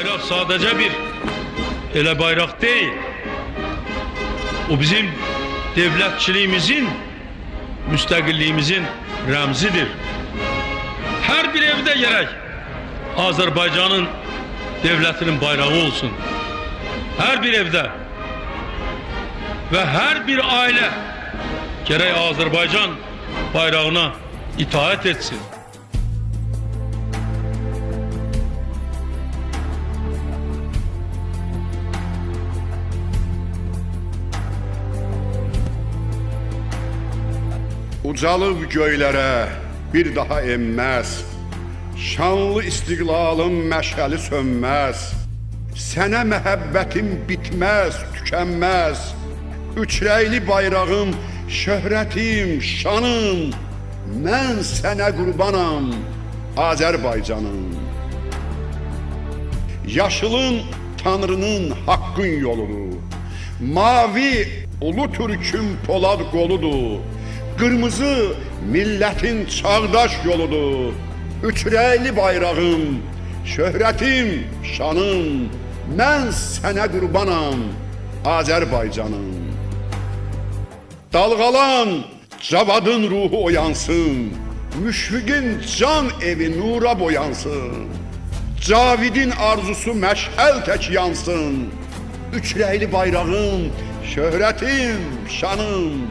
bayrak sadece bir ele bayrak değil. O bizim devletçiliğimizin, müstakilliğimizin remzidir. Her bir evde gerek Azerbaycan'ın devletinin bayrağı olsun. Her bir evde ve her bir aile gerek Azerbaycan bayrağına itaat etsin. Ucalıb göylərə bir daha enməz, şanlı istiqlalım məşəli sönməz, sənə məhəbbətim bitməz, tükənməz, üçrəyli bayrağım, şöhrətim, şanım, mən sənə qurbanam, Azərbaycanım. Yaşılın, Tanrının, haqqın yoludur, mavi, ulu türkün polad qoludur, qırmızı millətin çağdaş yoludur. Üçrəyli bayrağım, şöhrətim, şanım, mən sənə qurbanam, Azərbaycanım. Dalğalan, Cavadın ruhu oyansın, Müşfiqin can evi nura boyansın, Cavidin arzusu məşəl tək yansın. Üçrəyli bayrağım, şöhrətim, şanım,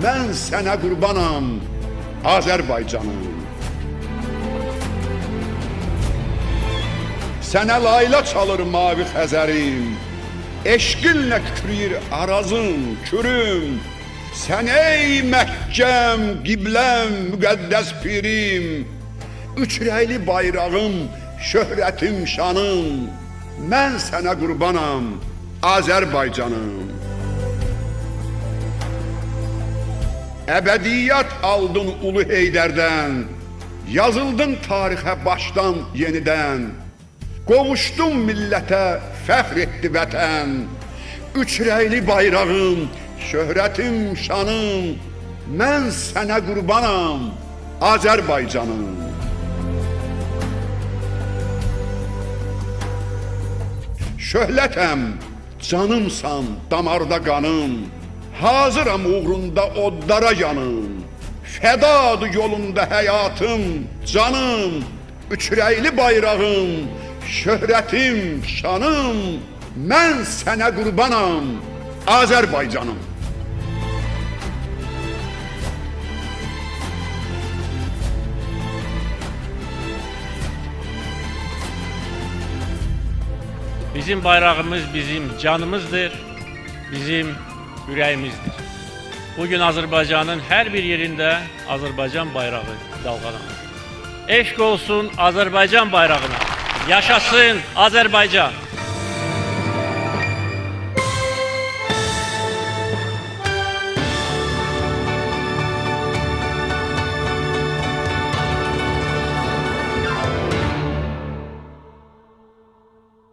mən sənə qurbanam, Azərbaycanım. Sənə layla çalır mavi xəzərim, eşqinlə kükrəyir arazım, kürüm. Sən ey Məkkəm, qibləm, müqəddəs pirim, üçrəyli bayrağım, şöhrətim, şanım, mən sənə qurbanam, Azərbaycanım. Əbədiyyət aldın Ulu Heydərdən, yazıldın tarixə başdan yenidən, qovuşdun millətə, fəxr etdi vətən, üçrəyli bayrağım, şöhrətim, şanım, mən sənə qurbanam, Azərbaycanım. Şöhlətəm, canımsan, damarda qanım, hazıram uğrunda odlara yanım, fədadır yolunda həyatım, canım, üçrəyli bayrağım, şöhrətim, şanım, mən sənə qurbanam, Azərbaycanım. Bizim bayrağımız bizim canımızdır, bizim ürəyimizdir. Bugün Azərbaycanın hər bir yerində Azərbaycan bayrağı dalğalanır. Eşq olsun Azərbaycan bayrağına. Yaşasın Azərbaycan.